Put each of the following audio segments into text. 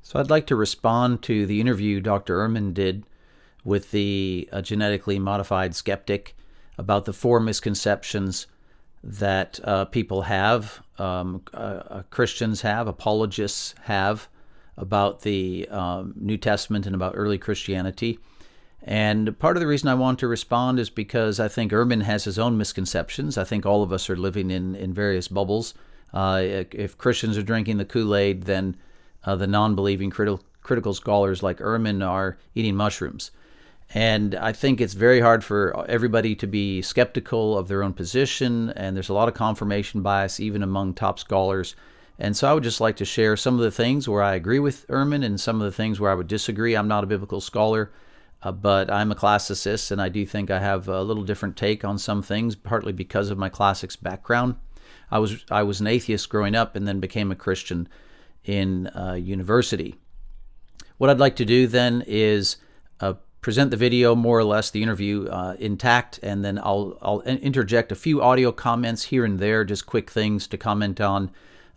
So I'd like to respond to the interview Dr. Ehrman did with the Genetically Modified Skeptic about the four misconceptions that people have, Christians have, apologists have, about the New Testament and about early Christianity. And part of the reason I want to respond is because I think Ehrman has his own misconceptions. I think all of us are living in various bubbles. If Christians are drinking the Kool-Aid, then the non-believing critical scholars like Ehrman are eating mushrooms. And I think it's very hard for everybody to be skeptical of their own position, and there's a lot of confirmation bias even among top scholars. And so I would just like to share some of the things where I agree with Ehrman and some of the things where I would disagree. I'm not a biblical scholar, but I'm a classicist, and I do think I have a little different take on some things, partly because of my classics background. I was an atheist growing up and then became a Christian in university. What I'd like to do then is present the video, more or less the interview intact, and then I'll interject a few audio comments here and there, just quick things to comment on.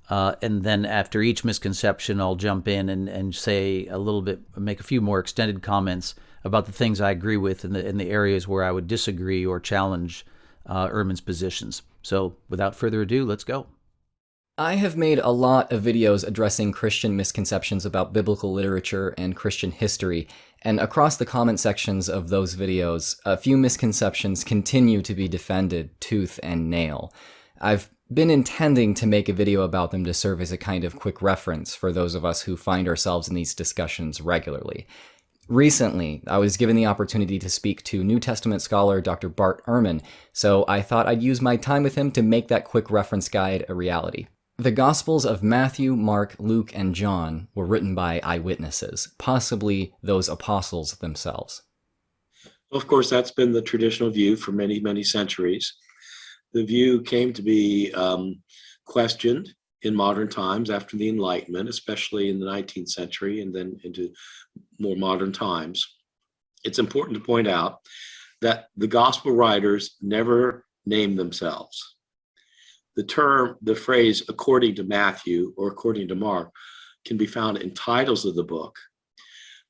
And then after each misconception, I'll jump in and say a little bit, make a few more extended comments about the things I agree with in the areas where I would disagree or challenge Ehrman's positions. So without further ado, let's go. I have made a lot of videos addressing Christian misconceptions about biblical literature and Christian history, and across the comment sections of those videos, a few misconceptions continue to be defended tooth and nail. I've been intending to make a video about them to serve as a kind of quick reference for those of us who find ourselves in these discussions regularly. Recently, I was given the opportunity to speak to New Testament scholar Dr. Bart Ehrman, so I thought I'd use my time with him to make that quick reference guide a reality. The Gospels of Matthew, Mark, Luke, and John were written by eyewitnesses, possibly those apostles themselves. Well, of course, that's been the traditional view for many, many centuries. The view came to be questioned in modern times after the Enlightenment, especially in the 19th century and then into more modern times. It's important to point out that the gospel writers never named themselves. The phrase according to Matthew or according to Mark can be found in titles of the book.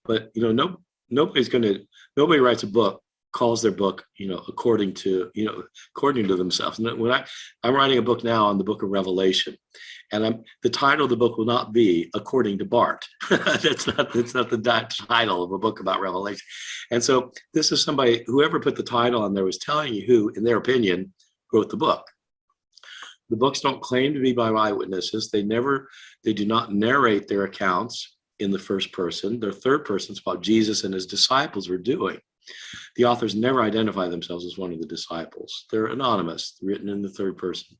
But nobody writes a book, calls their book, according to themselves. And when I'm writing a book now on the book of Revelation, and the title of the book will not be according to Bart. That's not the title of a book about Revelation. And so this is somebody, whoever put the title on there was telling you who, in their opinion, wrote the book. The books don't claim to be by eyewitnesses. They do not narrate their accounts in the first person. Their third person is about Jesus and his disciples were doing. The authors never identify themselves as one of the disciples. They're anonymous, written in the third person.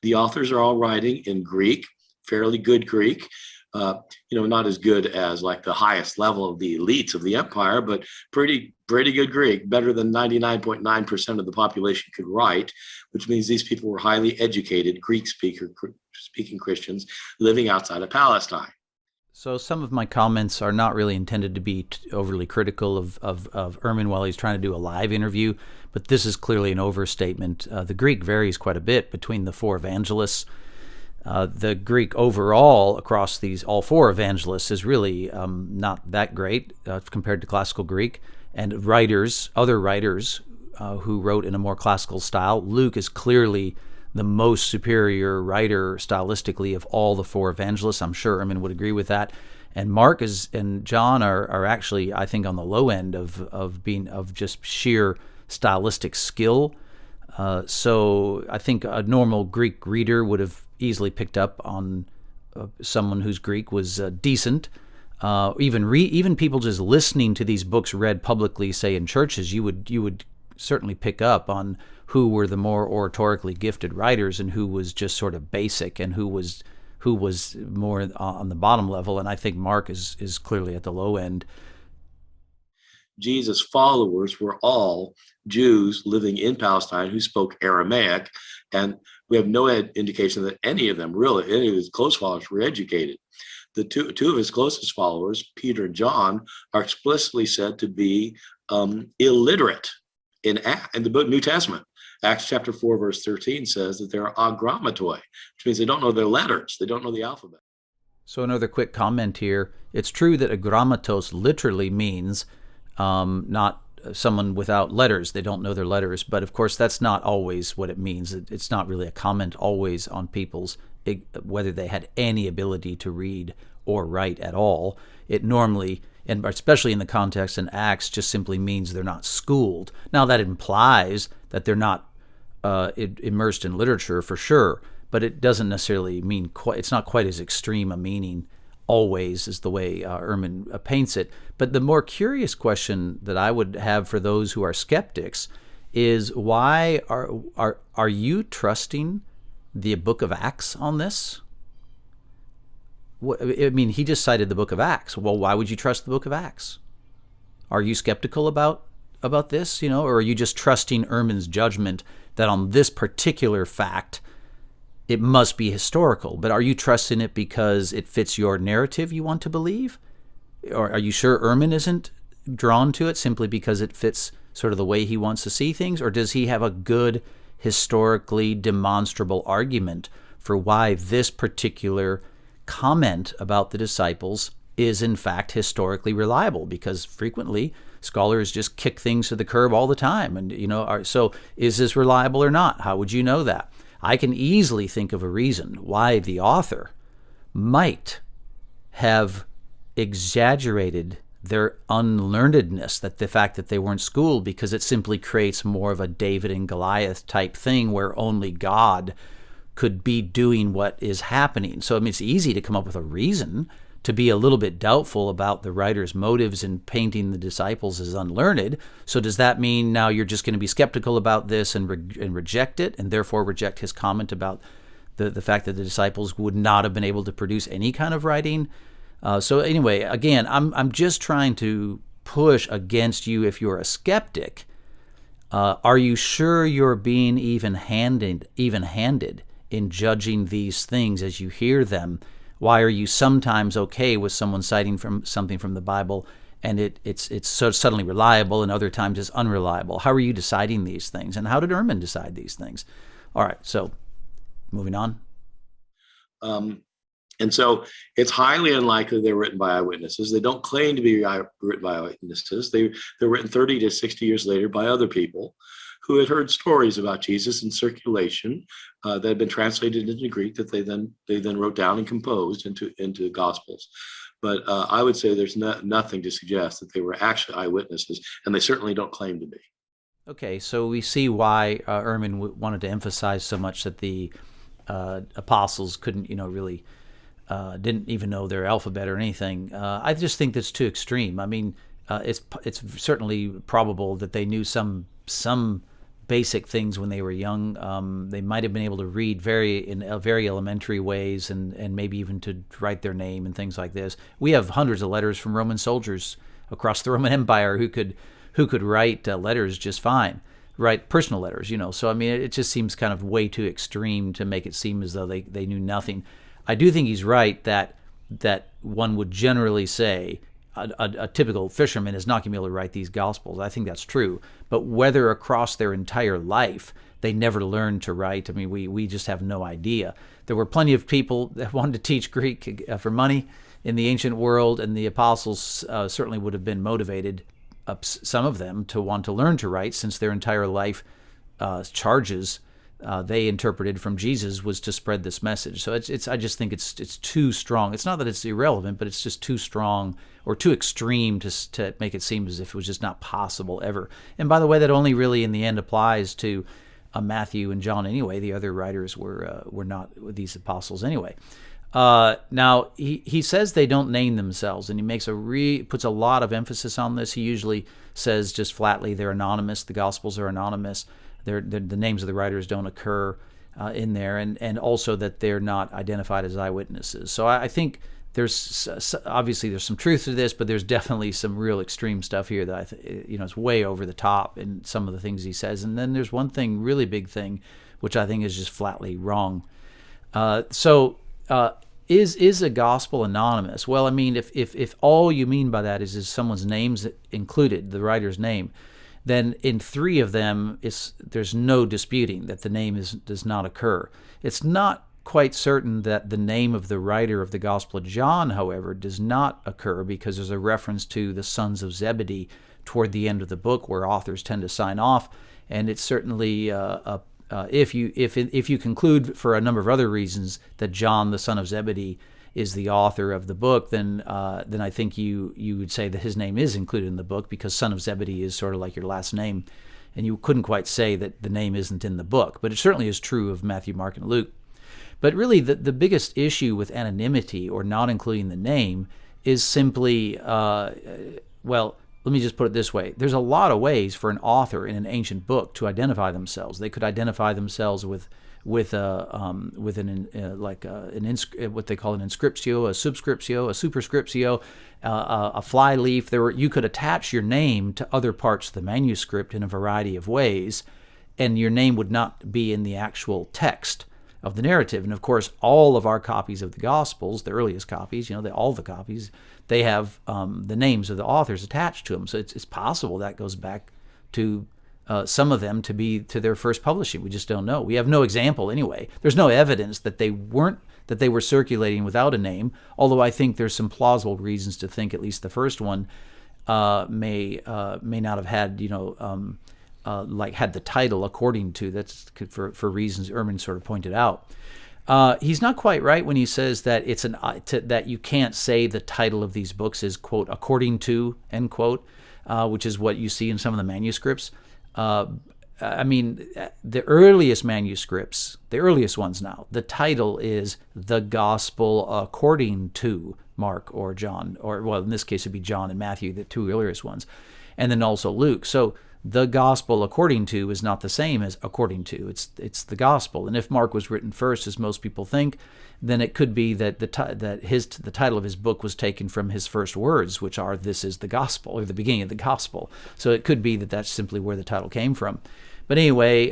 The authors are all writing in Greek, fairly good Greek, not as good as like the highest level of the elites of the empire, but pretty good Greek, better than 99.9% of the population could write, which means these people were highly educated Greek-speaking Christians living outside of Palestine. So some of my comments are not really intended to be overly critical of Ehrman while he's trying to do a live interview, but this is clearly an overstatement. The Greek varies quite a bit between the four evangelists. The Greek overall across all four evangelists is really not that great compared to classical Greek. And other writers who wrote in a more classical style, Luke is clearly the most superior writer stylistically of all the four evangelists. I'm sure Ehrman would agree with that. And Mark and John are actually, I think, on the low end of just sheer stylistic skill. So I think a normal Greek reader would have easily picked up on someone whose Greek was decent. Even people just listening to these books read publicly, say in churches, you would certainly pick up on who were the more oratorically gifted writers and who was just sort of basic and who was more on the bottom level. And I think Mark is clearly at the low end. Jesus' followers were all Jews living in Palestine who spoke Aramaic, and we have no indication that any of his close followers were educated. The two of his closest followers, Peter and John, are explicitly said to be illiterate in the book New Testament. Acts chapter 4, verse 13 says that they're agrammatoi, which means they don't know their letters. They don't know the alphabet. So another quick comment here. It's true that agrammatos literally means not someone without letters. They don't know their letters. But of course, that's not always what it means. It's not really a comment always on people's, whether they had any ability to read or write at all. It normally, and especially in the context in Acts, just simply means they're not schooled. Now, that implies that they're not immersed in literature for sure, but it doesn't necessarily mean it's not quite as extreme a meaning always as the way Ehrman paints it. But the more curious question that I would have for those who are skeptics is, why are you trusting the book of Acts on this? I mean, he just cited the book of Acts. Well, why would you trust the book of Acts? Are you skeptical about this, or are you just trusting Ehrman's judgment that on this particular fact, it must be historical? But are you trusting it because it fits your narrative you want to believe? Or are you sure Ehrman isn't drawn to it simply because it fits sort of the way he wants to see things? Or does he have a good, historically demonstrable argument for why this particular comment about the disciples is in fact historically reliable? Because frequently scholars just kick things to the curb all the time. And, so is this reliable or not? How would you know that? I can easily think of a reason why the author might have exaggerated their unlearnedness, that the fact that they weren't schooled, because it simply creates more of a David and Goliath type thing where only God could be doing what is happening. So it's easy to come up with a reason to be a little bit doubtful about the writer's motives in painting the disciples as unlearned. So does that mean now you're just going to be skeptical about this and reject it, and therefore reject his comment about the fact that the disciples would not have been able to produce any kind of writing? So anyway, again, I'm just trying to push against you if you're a skeptic. Are you sure you're being even-handed in judging these things as you hear them? Why are you sometimes okay with someone citing from something from the Bible and it's so suddenly reliable, and other times it's unreliable? How are you deciding these things, and how did Ehrman decide these things? All right, so moving on. And so it's highly unlikely they're written by eyewitnesses. They don't claim to be written by eyewitnesses. They're written 30 to 60 years later by other people who had heard stories about Jesus in circulation that had been translated into Greek that they then wrote down and composed into Gospels. But I would say there's nothing to suggest that they were actually eyewitnesses, and they certainly don't claim to be. Okay, so we see why Ehrman wanted to emphasize so much that the apostles couldn't, really didn't even know their alphabet or anything. I just think that's too extreme. I mean, it's certainly probable that they knew some basic things when they were young. They might have been able to read in very elementary ways, and maybe even to write their name and things like this. We have hundreds of letters from Roman soldiers across the Roman Empire who could write letters just fine, write personal letters, So I mean, it just seems kind of way too extreme to make it seem as though they knew nothing. I do think he's right that one would generally say a typical fisherman is not going to be able to write these Gospels. I think that's true. But whether across their entire life they never learned to write, I mean, we just have no idea. There were plenty of people that wanted to teach Greek for money in the ancient world, and the apostles certainly would have been motivated, some of them, to want to learn to write, since their entire life charges they interpreted from Jesus was to spread this message. So I just think it's too strong. It's not that it's irrelevant, but it's just too strong or too extreme to make it seem as if it was just not possible ever. And by the way, that only really in the end applies to Matthew and John anyway. The other writers were not these apostles anyway. Now he says they don't name themselves, and he puts a lot of emphasis on this. He usually says just flatly they're anonymous. The Gospels are anonymous. The names of the writers don't occur in there, and also that they're not identified as eyewitnesses. So I think there's obviously some truth to this, but there's definitely some real extreme stuff here that it's way over the top in some of the things he says. And then there's one really big thing, which I think is just flatly wrong. Is a gospel anonymous? Well, I mean, if all you mean by that is someone's name's included, the writer's name, then in 3 of them, there's no disputing that the name does not occur. It's not quite certain that the name of the writer of the Gospel of John, however, does not occur, because there's a reference to the sons of Zebedee toward the end of the book, where authors tend to sign off. And it's certainly if you conclude for a number of other reasons that John, the son of Zebedee, is the author of the book, then I think you would say that his name is included in the book, because son of Zebedee is sort of like your last name, and you couldn't quite say that the name isn't in the book. But it certainly is true of Matthew, Mark, and Luke. But really, the biggest issue with anonymity, or not including the name, is simply, well, let me just put it this way. There's a lot of ways for an author in an ancient book to identify themselves. They could identify themselves with what they call an inscriptio, a subscriptio, a superscriptio, a fly leaf. You could attach your name to other parts of the manuscript in a variety of ways, and your name would not be in the actual text of the narrative. And of course, all of our copies of the Gospels, the earliest copies, all the copies, they have the names of the authors attached to them. So it's possible that goes back to some of them to their first publishing. We just don't know. We have no example anyway. There's no evidence that they were circulating without a name. Although I think there's some plausible reasons to think at least the first one may not have had had the title according to. That's for reasons Ehrman sort of pointed out. He's not quite right when he says that that you can't say the title of these books is, quote, according to, end quote, which is what you see in some of the manuscripts. I mean, the earliest manuscripts, the earliest ones now, the title is The Gospel According to Mark or John, or, well, in this case it'd be John and Matthew, the two earliest ones, and then also Luke. So the Gospel according to is not the same as according to. It's the Gospel. And if Mark was written first, as most people think, then it could be that the title of his book was taken from his first words, which are "This is the Gospel," or the beginning of the Gospel. So it could be that that's simply where the title came from. But anyway,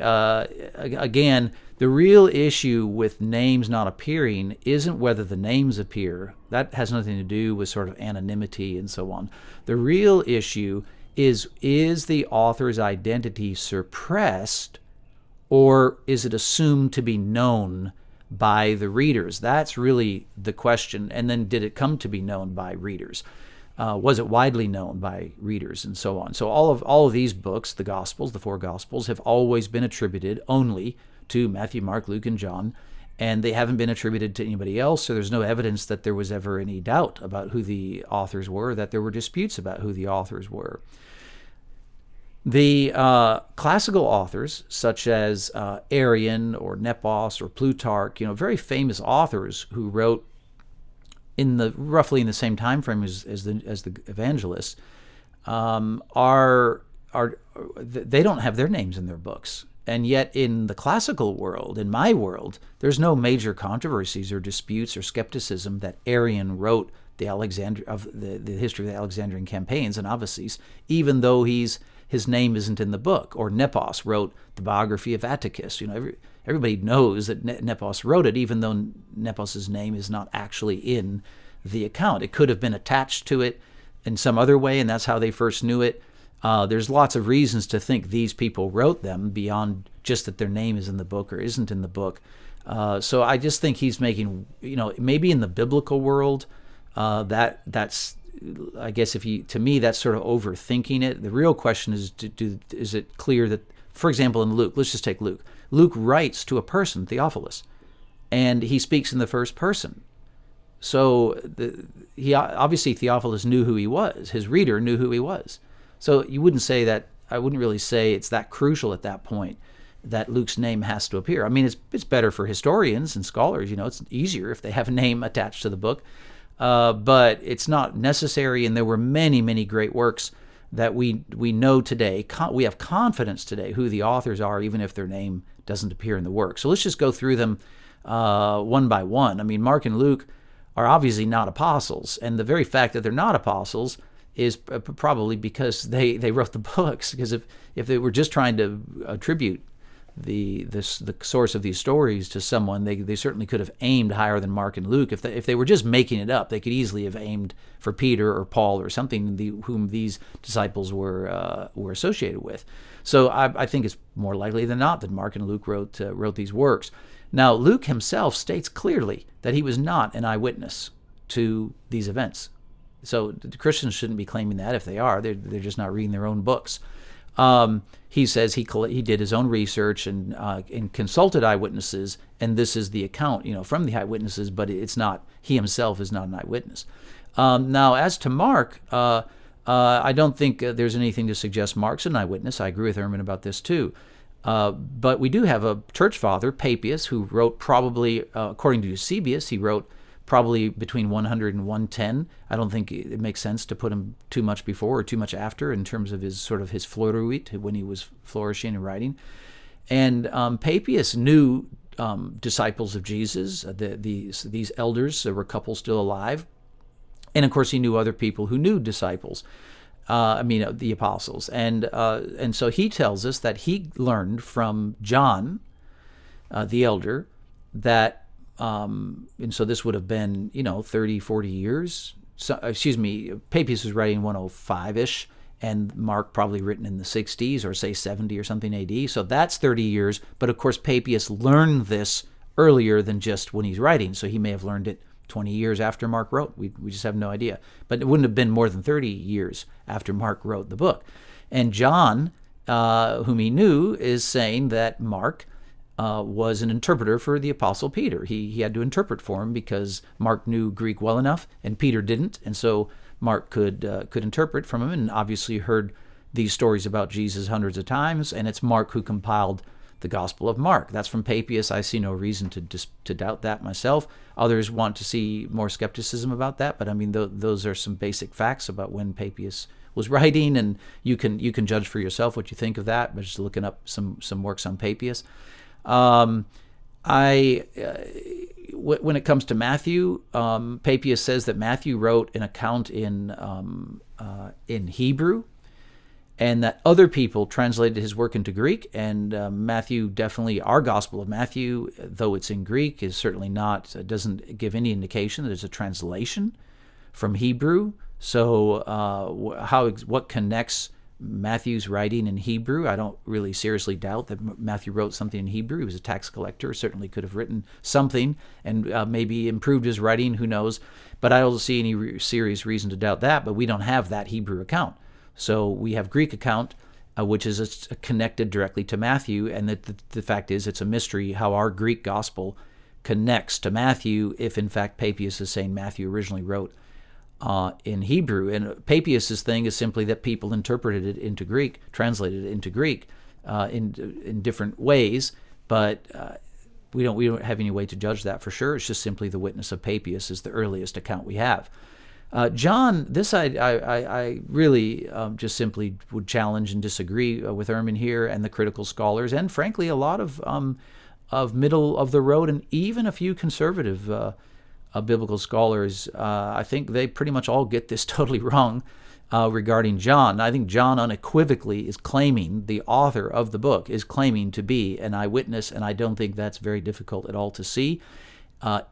again, the real issue with names not appearing isn't whether the names appear. That has nothing to do with sort of anonymity and so on. The real issue is the author's identity suppressed, or is it assumed to be known by the readers? That's really the question. And then, did it come to be known by readers? Was it widely known by readers, and so on? So all of these books, the Gospels, the four Gospels, have always been attributed only to Matthew, Mark, Luke, and John, and they haven't been attributed to anybody else. So there's no evidence that there was ever any doubt about who the authors were, that there were disputes about who the authors were. The classical authors, such as Arrian or Nepos or Plutarch, very famous authors who wrote roughly in the same time frame as the evangelists, they don't have their names in their books. And yet in the classical world, in my world, there's no major controversies or disputes or skepticism that Arrian wrote the history of the Alexandrian campaigns and Odyssey, even though his name isn't in the book. Or Nepos wrote the biography of Atticus. Everybody knows that Nepos wrote it, even though Nepos's name is not actually in the account. It could have been attached to it in some other way, and that's how they first knew it. There's lots of reasons to think these people wrote them beyond just that their name is in the book or isn't in the book. So I just think he's making, maybe in the biblical world, that's, I guess to me, that's sort of overthinking it. The real question is, is it clear that, for example, in Luke, let's just take Luke. Luke writes to a person, Theophilus, and he speaks in the first person. So obviously Theophilus knew who he was. His reader knew who he was. So I wouldn't really say it's that crucial at that point that Luke's name has to appear. I mean, it's better for historians and scholars. It's easier if they have a name attached to the book. But it's not necessary, and there were many, many great works that we know today. We have confidence today who the authors are, even if their name doesn't appear in the work. So let's just go through them one by one. I mean, Mark and Luke are obviously not apostles, and the very fact that they're not apostles is probably because they wrote the books. Because if they were just trying to attribute the source of these stories to someone, they certainly could have aimed higher than Mark and Luke. If they were just making it up, they could easily have aimed for Peter or Paul or something whom these disciples were associated with. So I think it's more likely than not that Mark and Luke wrote these works. Now, Luke himself states clearly that he was not an eyewitness to these events. So the Christians shouldn't be claiming that. If they are, they're just not reading their own books. He says he did his own research and consulted eyewitnesses, and this is the account, from the eyewitnesses, but it's not, he himself is not an eyewitness. Now, as to Mark, I don't think there's anything to suggest Mark's an eyewitness. I agree with Ehrman about this too. But we do have a church father, Papias, who wrote probably, according to Eusebius, he wrote probably between 100 and 110. I don't think it makes sense to put him too much before or too much after in terms of his Fleuruit when he was flourishing and writing. And Papias knew disciples of Jesus, these elders. There were a couple still alive. And of course, he knew other people who knew disciples. The apostles. And so he tells us that he learned from John, the elder, that, and so this would have been, 30, 40 years. So, Papias was writing 105-ish, and Mark probably written in the 60s, or say 70 or something AD. So that's 30 years. But of course, Papias learned this earlier than just when he's writing. So he may have learned it 20 years after Mark wrote. We just have no idea. But it wouldn't have been more than 30 years after Mark wrote the book. And John, whom he knew, is saying that Mark was an interpreter for the Apostle Peter. He had to interpret for him because Mark knew Greek well enough and Peter didn't. And so Mark could interpret from him, and obviously heard these stories about Jesus hundreds of times. And it's Mark who compiled the Gospel of Mark. That's from Papias. I see no reason to doubt that myself. Others want to see more skepticism about that, but those are some basic facts about when Papias was writing, and you can judge for yourself what you think of that by just looking up some works on Papias. When it comes to Matthew, Papias says that Matthew wrote an account in Hebrew, and that other people translated his work into Greek. And Matthew, definitely our Gospel of Matthew, though it's in Greek, is certainly not, doesn't give any indication that it's a translation from Hebrew. So what connects Matthew's writing in Hebrew? I don't really seriously doubt that Matthew wrote something in Hebrew. He was a tax collector, certainly could have written something and maybe improved his writing, who knows. But I don't see any serious reason to doubt that, but we don't have that Hebrew account. So we have Greek account, which is connected directly to Matthew, and the fact is it's a mystery how our Greek gospel connects to Matthew if, in fact, Papias is saying Matthew originally wrote in Hebrew. And Papias's thing is simply that people interpreted it into Greek, translated it into Greek in different ways, but we don't have any way to judge that for sure. It's just simply the witness of Papias is the earliest account we have. John, this I really just simply would challenge and disagree with Ehrman here and the critical scholars, and frankly a lot of middle of the road and even a few conservative biblical scholars. I think they pretty much all get this totally wrong regarding John. I think John unequivocally is claiming, the author of the book is claiming to be an eyewitness, and I don't think that's very difficult at all to see.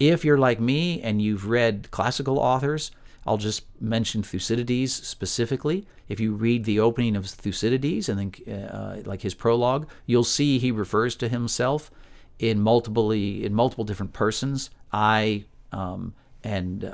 If you're like me and you've read classical authors, I'll just mention Thucydides specifically. If you read the opening of Thucydides and then like his prologue, you'll see he refers to himself in multiple different persons. I and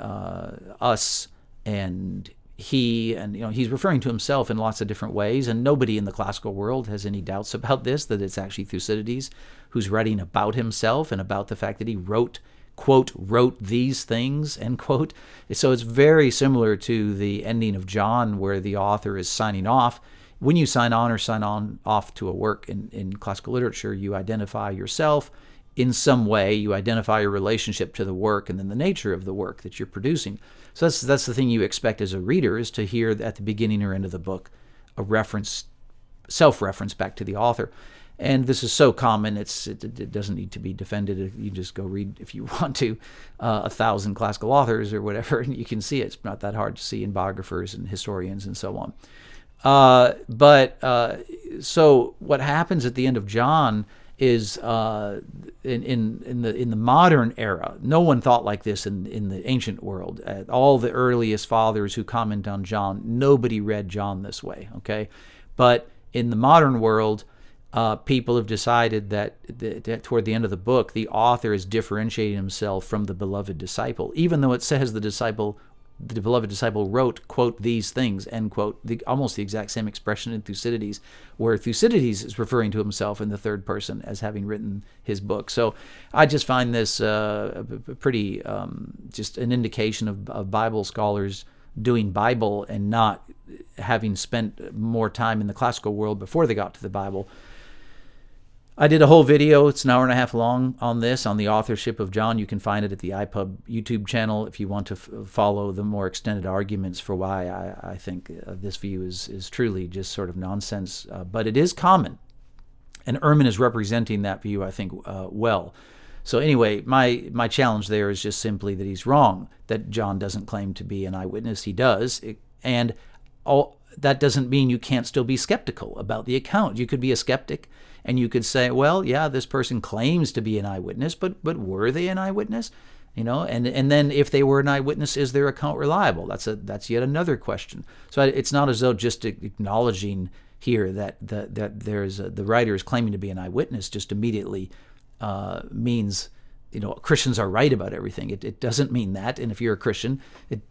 us and he, and he's referring to himself in lots of different ways, and nobody in the classical world has any doubts about this, that it's actually Thucydides who's writing about himself and about the fact that he wrote, quote, wrote these things, end quote. So it's very similar to the ending of John where the author is signing off. When you sign on or sign on off to a work in classical literature, you identify yourself in some way, you identify your relationship to the work and then the nature of the work that you're producing. So that's the thing you expect as a reader, is to hear at the beginning or end of the book a reference, self-reference back to the author. And this is so common, it doesn't need to be defended. You just go read, if you want to, 1,000 classical authors or whatever, and you can see it. It's not that hard to see in biographers and historians and so on. So what happens at the end of John is in the modern era, no one thought like this in the ancient world. All the earliest fathers who comment on John, nobody read John this way, okay? But in the modern world, people have decided that toward the end of the book, the author is differentiating himself from the beloved disciple, even though it says the beloved disciple wrote, quote, these things, end quote, almost the exact same expression in Thucydides, where Thucydides is referring to himself in the third person as having written his book. So I just find this pretty just an indication of Bible scholars doing Bible and not having spent more time in the classical world before they got to the Bible. I did a whole video, it's an hour and a half long, on this, on the authorship of John. You can find it at the iPUB YouTube channel if you want to follow the more extended arguments for why I think this view is truly just sort of nonsense. But it is common, and Ehrman is representing that view, I think, well. So anyway, my challenge there is just simply that he's wrong, that John doesn't claim to be an eyewitness. He does, and that doesn't mean you can't still be skeptical about the account. You could be a skeptic, and you could say, well, yeah, this person claims to be an eyewitness, but were they an eyewitness? And then if they were an eyewitness, is their account reliable? That's yet another question. So it's not as though just acknowledging here that there's the writer is claiming to be an eyewitness just immediately means Christians are right about everything. It doesn't mean that. And if you're a Christian,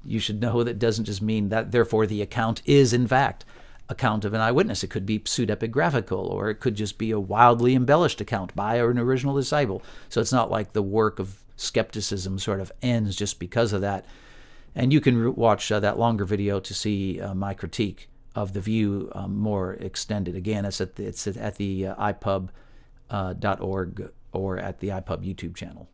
you should know that it doesn't just mean that therefore the account is in fact account of an eyewitness. It could be pseudepigraphical, or it could just be a wildly embellished account by an original disciple. So it's not like the work of skepticism sort of ends just because of that. And you can watch that longer video to see my critique of the view more extended. Again, it's at the iPUB.org or at the iPUB YouTube channel.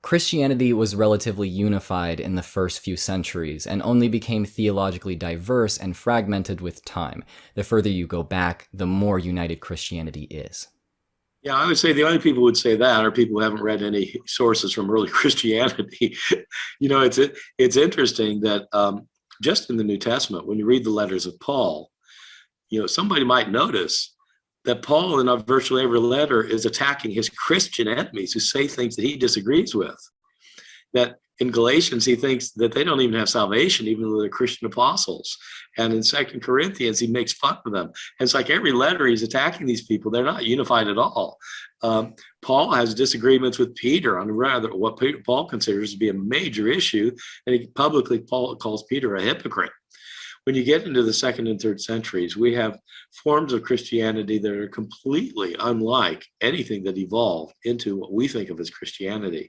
Christianity was relatively unified in the first few centuries and only became theologically diverse and fragmented with time. The further you go back, the more united Christianity is. Yeah, I would say the only people who would say that are people who haven't read any sources from early Christianity. It's interesting that just in the New Testament, when you read the letters of Paul, somebody might notice that Paul in virtually every letter is attacking his Christian enemies who say things that he disagrees with. That in Galatians, he thinks that they don't even have salvation, even though they're Christian apostles. And in 2 Corinthians, he makes fun of them. And it's like every letter he's attacking these people. They're not unified at all. Paul has disagreements with Peter on what Paul considers to be a major issue. And he publicly calls Peter a hypocrite. When you get into the second and third centuries, we have forms of Christianity that are completely unlike anything that evolved into what we think of as Christianity.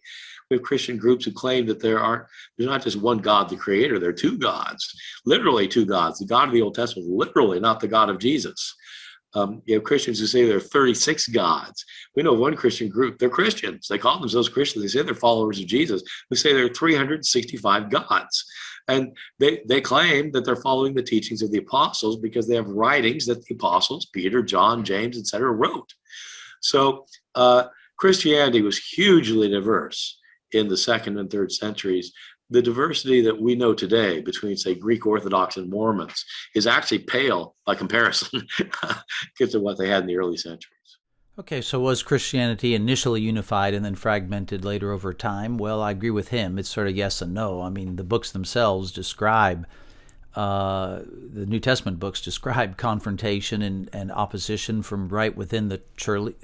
We have Christian groups who claim that there's not just one God, the creator, there are two gods, literally two gods. The God of the Old Testament, literally not the God of Jesus. You have Christians who say there are 36 gods. We know one Christian group, they're Christians. They call themselves Christians. They say they're followers of Jesus, who say there are 365 gods. And they claim that they're following the teachings of the apostles because they have writings that the apostles, Peter, John, James, etc., wrote. So Christianity was hugely diverse in the second and third centuries. The diversity that we know today between, say, Greek Orthodox and Mormons is actually pale by comparison to what they had in the early centuries. Okay, so was Christianity initially unified and then fragmented later over time? Well, I agree with him. It's sort of yes and no. I mean, the books themselves describe, the New Testament books describe confrontation and opposition from right within the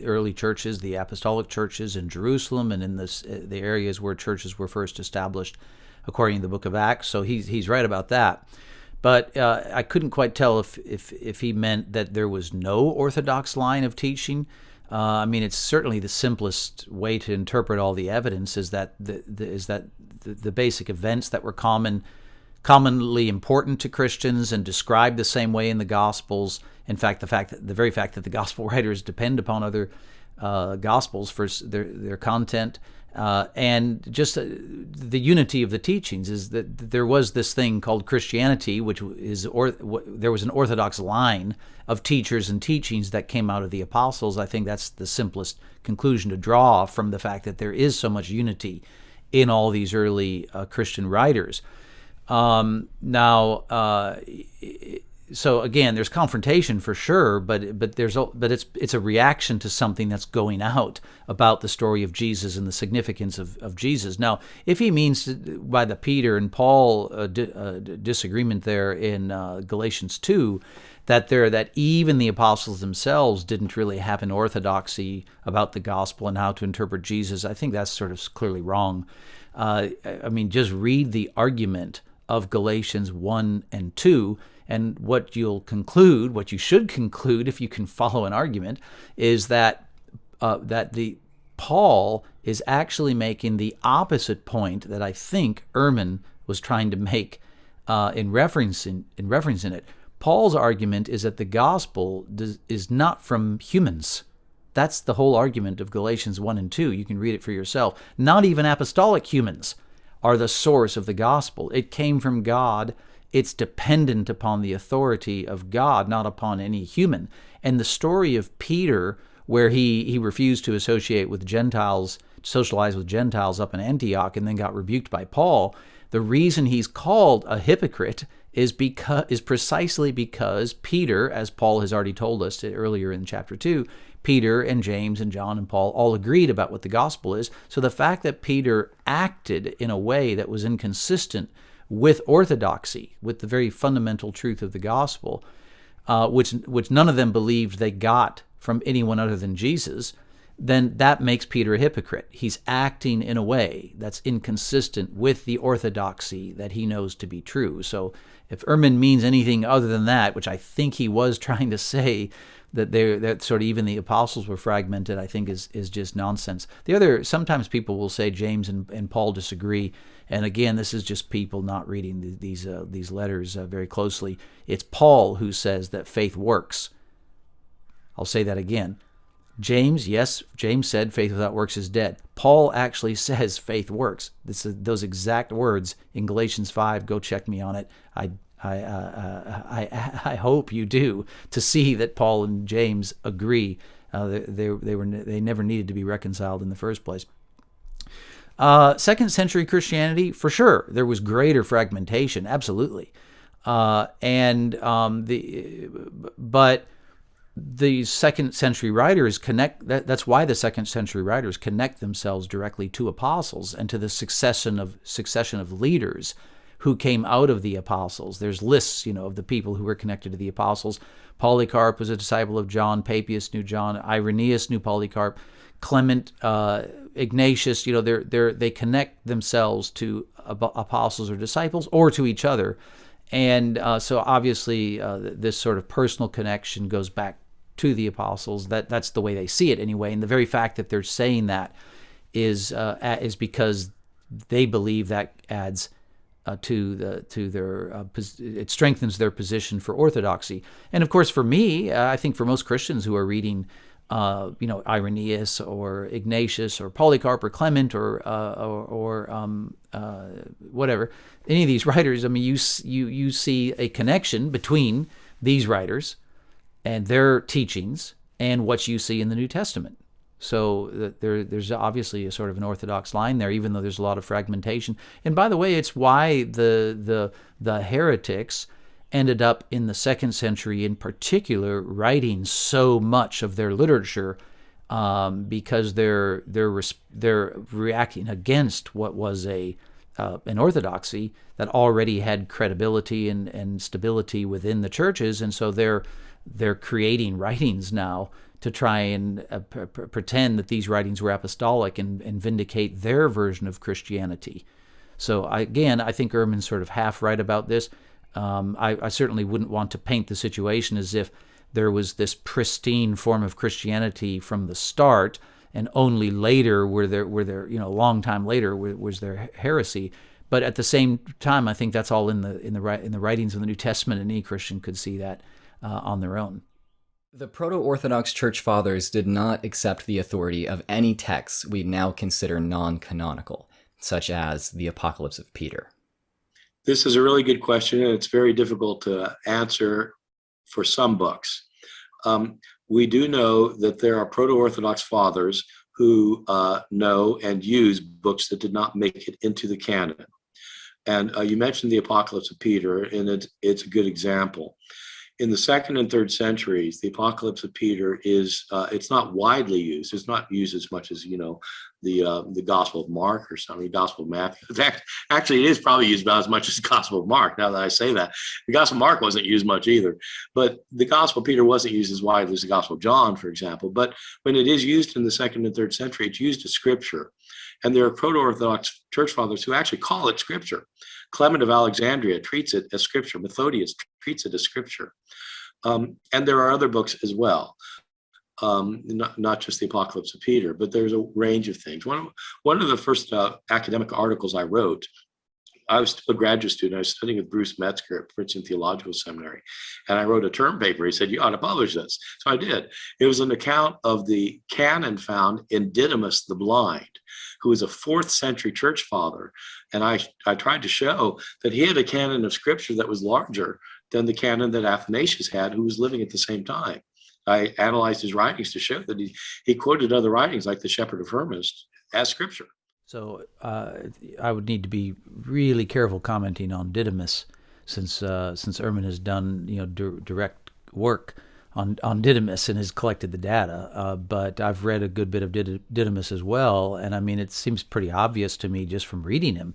early churches, the apostolic churches in Jerusalem and in the areas where churches were first established, according to the book of Acts. So he's right about that. But I couldn't quite tell if he meant that there was no orthodox line of teaching. I mean, it's certainly the simplest way to interpret all the evidence is that the basic events that were commonly important to Christians and described the same way in the Gospels. In fact, the very fact that the Gospel writers depend upon other Gospels for their content, and just the unity of the teachings is that there was this thing called Christianity, which is there was an orthodox line of teachers and teachings that came out of the apostles. I think that's the simplest conclusion to draw from the fact that there is so much unity in all these early Christian writers. Now, so again, there's confrontation for sure, but it's a reaction to something that's going out about the story of Jesus and the significance of Jesus. Now, if he means by the Peter and Paul disagreement there in Galatians 2, that even the apostles themselves didn't really have an orthodoxy about the gospel and how to interpret Jesus, I think that's sort of clearly wrong. I mean, just read the argument of Galatians 1 and 2, and what you should conclude if you can follow an argument, is that the Paul is actually making the opposite point that I think Ehrman was trying to make in referencing it. Paul's argument is that the gospel is not from humans. That's the whole argument of Galatians 1 and 2. You can read it for yourself. Not even apostolic humans are the source of the gospel. It came from God. It's dependent upon the authority of God, not upon any human. And the story of Peter, where he refused to associate with Gentiles, socialize with Gentiles up in Antioch, and then got rebuked by Paul, the reason he's called a hypocrite is precisely because Peter, as Paul has already told us earlier in chapter 2, Peter and James and John and Paul all agreed about what the gospel is. So the fact that Peter acted in a way that was inconsistent with orthodoxy, with the very fundamental truth of the gospel, which none of them believed they got from anyone other than Jesus, then that makes Peter a hypocrite. He's acting in a way that's inconsistent with the orthodoxy that he knows to be true. So if Ehrman means anything other than that, which I think he was trying to say, that sort of even the apostles were fragmented, I think is just nonsense. Sometimes people will say James and Paul disagree, and again, this is just people not reading these letters very closely. It's Paul who says that faith works. I'll say that again. James said faith without works is dead. Paul actually says faith works. Those exact words in Galatians 5. Go check me on it. I hope you do, to see that Paul and James agree. They never needed to be reconciled in the first place. Second century Christianity, for sure, there was greater fragmentation, absolutely, but the second century writers that's why the second century writers connect themselves directly to apostles and to the succession of leaders who came out of the apostles. There's lists, of the people who were connected to the apostles. Polycarp was a disciple of John. Papias knew John. Irenaeus knew Polycarp. Clement, Ignatius, they connect themselves to apostles or disciples or to each other. And so obviously this sort of personal connection goes back to the apostles. That's the way they see it anyway. And the very fact that they're saying that is because they believe that adds it strengthens their position for orthodoxy. And of course, for me, I think for most Christians who are reading, Irenaeus or Ignatius or Polycarp or Clement or whatever, any of these writers, I mean, you see a connection between these writers and their teachings and what you see in the New Testament. So there's obviously a sort of an orthodox line there, even though there's a lot of fragmentation. And by the way, it's why the heretics ended up in the second century in particular writing so much of their literature, because they're reacting against what was an orthodoxy that already had credibility and stability within the churches, and so they're creating writings now to try and pretend that these writings were apostolic and vindicate their version of Christianity. So I think Ehrman's sort of half right about this. I certainly wouldn't want to paint the situation as if there was this pristine form of Christianity from the start, and only later a long time later was there heresy. But at the same time, I think that's all in the writings of the New Testament, and any Christian could see that on their own. The proto-orthodox church fathers did not accept the authority of any texts we now consider non-canonical, such as the Apocalypse of Peter. This is a really good question, and it's very difficult to answer for some books. We do know that there are proto-orthodox fathers who know and use books that did not make it into the canon. And you mentioned the Apocalypse of Peter, and it's a good example. in the second and third centuries, the Apocalypse of Peter is it's not widely used. It's not used as much as the Gospel of Mark or something, the Gospel of Matthew. Actually, it is probably used about as much as the Gospel of Mark. Now that I say that, the Gospel of Mark wasn't used much either, but the Gospel of Peter wasn't used as widely as the Gospel of John, for example. But when it is used in the second and third century, it's used as scripture, and there are proto-orthodox church fathers who actually call it scripture. Clement of Alexandria treats it as scripture. Methodius treats it as scripture. And there are other books as well, not just the Apocalypse of Peter, but there's a range of things. One of the first academic articles I wrote, I was a graduate student. I was studying with Bruce Metzger at Princeton Theological Seminary, and I wrote a term paper. He said, "You ought to publish this." So I did. It was an account of the canon found in Didymus the Blind, who was a 4th century church father. And I tried to show that he had a canon of scripture that was larger than the canon that Athanasius had, who was living at the same time. I analyzed his writings to show that he quoted other writings like the Shepherd of Hermas as scripture. So I would need to be really careful commenting on Didymus, since Ehrman has done direct work on Didymus and has collected the data. But I've read a good bit of Didymus as well, and I mean it seems pretty obvious to me just from reading him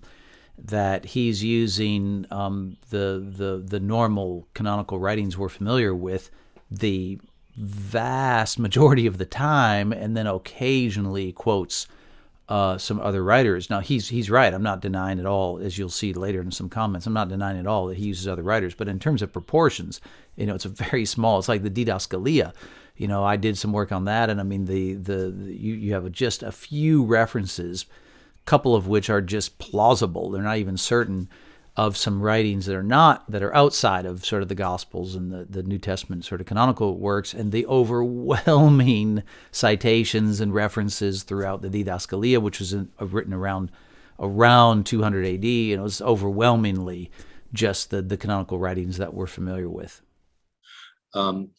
that he's using the normal canonical writings we're familiar with the vast majority of the time, and then occasionally quotes some other writers. Now, he's right. I'm not denying at all, as you'll see later in some comments, I'm not denying at all that he uses other writers. But in terms of proportions, it's a very small. It's like the Didascalia. I did some work on that, and I mean you have just a few references, a couple of which are just plausible. They're not even certain, of some writings that are outside of sort of the Gospels and the New Testament sort of canonical works, and the overwhelming citations and references throughout the Didascalia, which was written around 200 AD, and it was overwhelmingly just the canonical writings that we're familiar with. And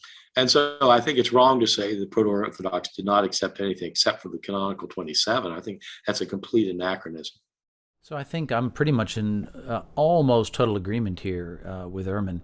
so I think it's wrong to say the proto-orthodox did not accept anything except for the canonical 27. I think that's a complete anachronism. So I think I'm pretty much in almost total agreement here with Ehrman.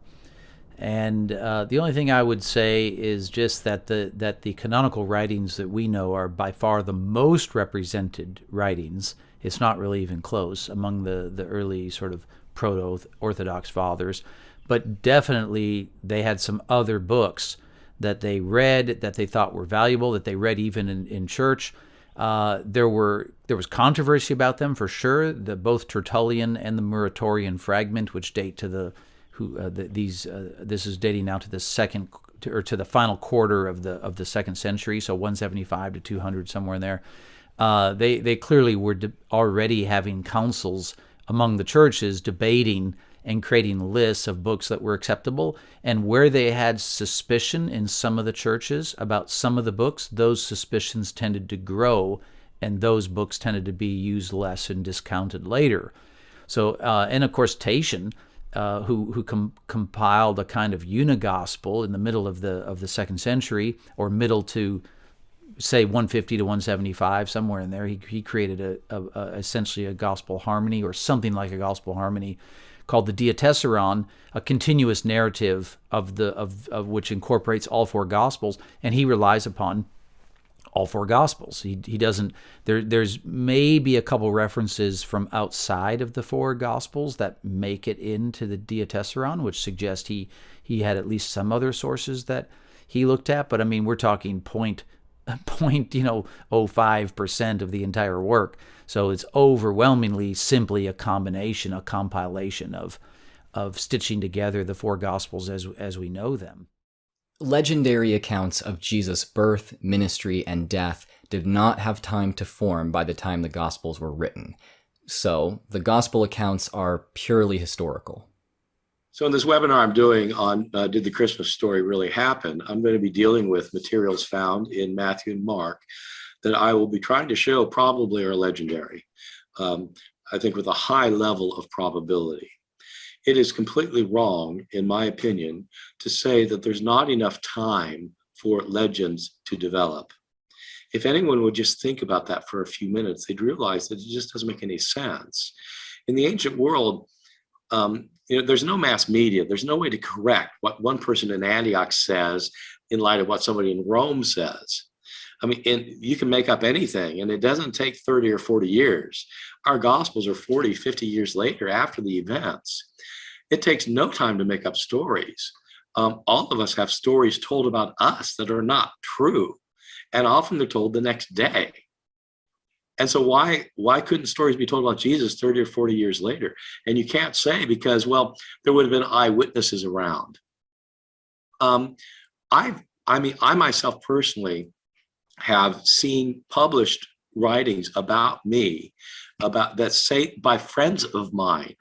And the only thing I would say is just that the canonical writings that we know are by far the most represented writings. It's not really even close among the early sort of proto-orthodox fathers. But definitely they had some other books that they read that they thought were valuable, that they read even in church. There was controversy about them for sure. Both Tertullian and the Muratorian fragment, which date to this is dating now to the final quarter of the 2nd century, so 175 to 200, somewhere in there. They clearly were already having councils among the churches debating and creating lists of books that were acceptable. And where they had suspicion in some of the churches about some of the books, those suspicions tended to grow, and those books tended to be used less and discounted later. So, and of course, Tatian, who compiled a kind of unigospel in the middle of the 2nd century, or middle to say 150 to 175, somewhere in there, he created essentially a gospel harmony, or something like a gospel harmony, called the Diatessaron, a continuous narrative of which incorporates all 4 Gospels, and he relies upon all 4 Gospels. He doesn't. There's maybe a couple references from outside of the 4 Gospels that make it into the Diatessaron, which suggests he had at least some other sources that he looked at. But I mean, we're talking 0.05% of the entire work. So it's overwhelmingly simply a combination, a compilation of stitching together the 4 Gospels as we know them. Legendary accounts of Jesus' birth, ministry, and death did not have time to form by the time the Gospels were written. So the Gospel accounts are purely historical. So in this webinar I'm doing on Did the Christmas Story Really Happen, I'm going to be dealing with materials found in Matthew and Mark that I will be trying to show probably are legendary, I think with a high level of probability. It is completely wrong, in my opinion, to say that there's not enough time for legends to develop. If anyone would just think about that for a few minutes, they'd realize that it just doesn't make any sense. In the ancient world, there's no mass media. There's no way to correct what one person in Antioch says in light of what somebody in Rome says. I mean, and you can make up anything, and it doesn't take 30 or 40 years. Our Gospels are 40, 50 years later after the events. It takes no time to make up stories. All of us have stories told about us that are not true, and often they're told the next day. And so why couldn't stories be told about Jesus 30 or 40 years later? And you can't say because, well, there would have been eyewitnesses around. I myself personally have seen published writings about me, about that say by friends of mine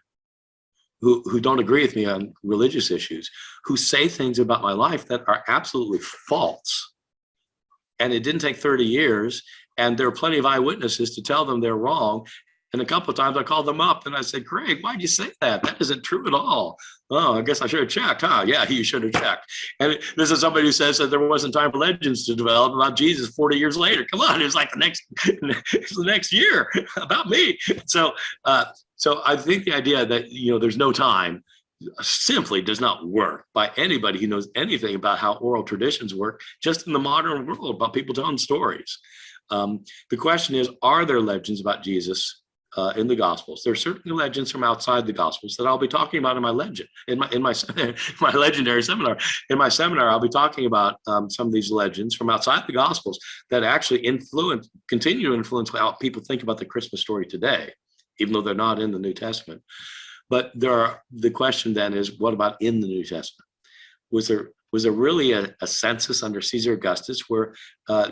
who don't agree with me on religious issues, who say things about my life that are absolutely false. And it didn't take 30 years. And there are plenty of eyewitnesses to tell them they're wrong. And a couple of times I called them up and I said, Greg, why'd you say that? That isn't true at all. Oh, I guess I should have checked, huh? Yeah, you should have checked. And this is somebody who says that there wasn't time for legends to develop about Jesus 40 years later. Come on, it was like the next year about me. So I think the idea that, there's no time simply does not work by anybody who knows anything about how oral traditions work, just in the modern world, about people telling stories. The question is, are there legends about Jesus in the Gospels? There are certainly legends from outside the Gospels that I'll be talking about in my my legendary seminar. In my seminar, I'll be talking about some of these legends from outside the Gospels that actually continue to influence how people think about the Christmas story today, even though they're not in the New Testament. But the question then is, what about in the New Testament? Was there really a census under Caesar Augustus where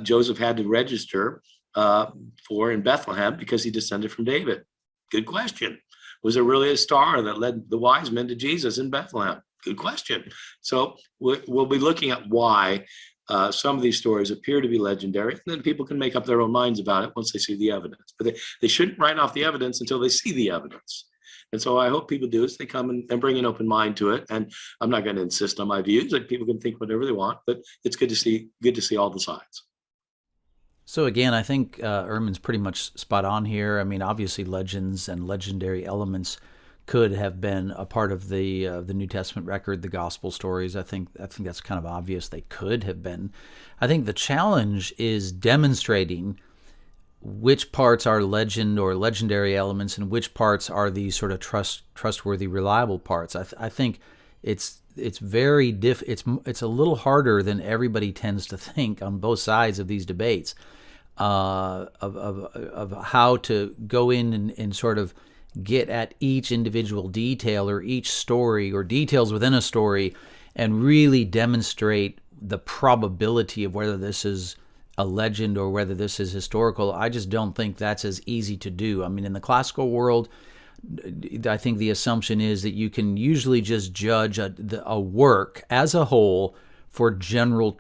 Joseph had to register for in Bethlehem because he descended from David? Good question. Was there really a star that led the wise men to Jesus in Bethlehem? Good question. So we'll be looking at why some of these stories appear to be legendary, and then people can make up their own minds about it once they see the evidence. But they shouldn't write off the evidence until they see the evidence. And so I hope people do is they come and bring an open mind to it. And I'm not going to insist on my views. Like, people can think whatever they want, but it's good to see all the sides. So again, I think Ehrman's pretty much spot on here. I mean, obviously legends and legendary elements could have been a part of the New Testament record, the gospel stories. I think that's kind of obvious. They could have been. I think the challenge is demonstrating which parts are legend or legendary elements and which parts are these sort of trustworthy, reliable parts. I think it's very it's a little harder than everybody tends to think on both sides of these debates of how to go in and sort of get at each individual detail or each story or details within a story and really demonstrate the probability of whether this is a legend or whether this is historical. I just don't think that's as easy to do. I mean, in the classical world, I think the assumption is that you can usually just judge a work as a whole for general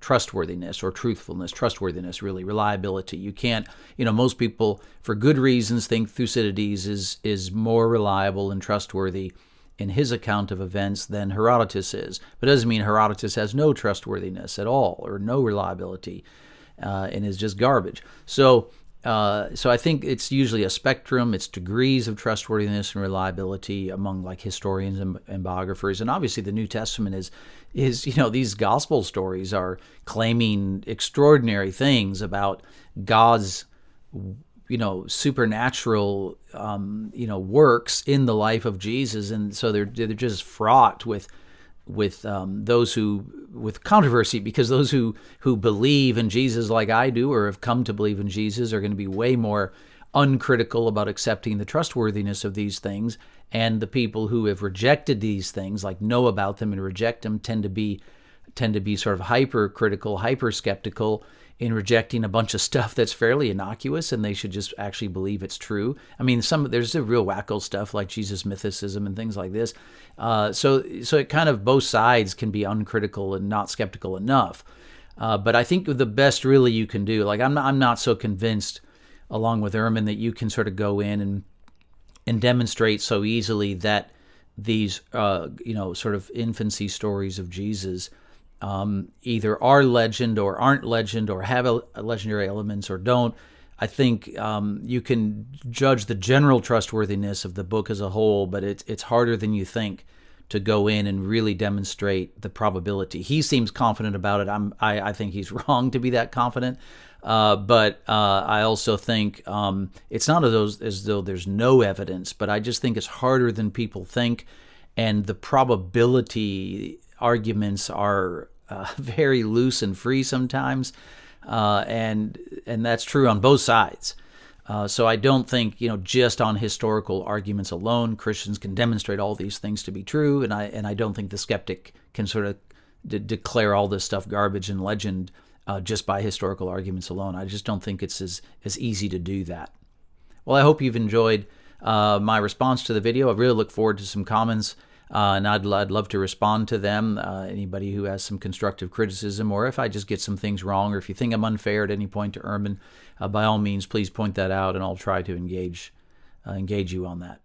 trustworthiness or truthfulness, trustworthiness, really, reliability. You can't, most people, for good reasons, think Thucydides is more reliable and trustworthy in his account of events than Herodotus is. But it doesn't mean Herodotus has no trustworthiness at all or no reliability and is just garbage. So I think it's usually a spectrum. It's degrees of trustworthiness and reliability among like historians and biographers. And obviously the New Testament is these gospel stories are claiming extraordinary things about God's supernatural works in the life of Jesus, and so they're just fraught with controversy, because those who believe in Jesus like I do or have come to believe in Jesus are going to be way more uncritical about accepting the trustworthiness of these things, and the people who have rejected these things, like know about them and reject them, tend to be sort of hypercritical, hyper-skeptical in rejecting a bunch of stuff that's fairly innocuous and they should just actually believe it's true. I mean, there's a real wacko stuff like Jesus mythicism and things like this. So it kind of, both sides can be uncritical and not skeptical enough. But I think the best really you can do, like I'm not so convinced, along with Ehrman, that you can sort of go in and demonstrate so easily that these sort of infancy stories of Jesus either are legend or aren't legend or have legendary elements or don't. I think you can judge the general trustworthiness of the book as a whole, but it's harder than you think to go in and really demonstrate the probability. He seems confident about it. I think he's wrong to be that confident. But I also think it's not as though there's no evidence, but I just think it's harder than people think. And the probability arguments are very loose and free sometimes. And that's true on both sides. So I don't think, just on historical arguments alone, Christians can demonstrate all these things to be true, and I don't think the skeptic can sort of declare all this stuff garbage and legend just by historical arguments alone. I just don't think it's as easy to do that. Well, I hope you've enjoyed my response to the video. I really look forward to some comments, and I'd love to respond to them. Anybody who has some constructive criticism, or if I just get some things wrong, or if you think I'm unfair at any point to Ehrman, by all means, please point that out, and I'll try to engage you on that.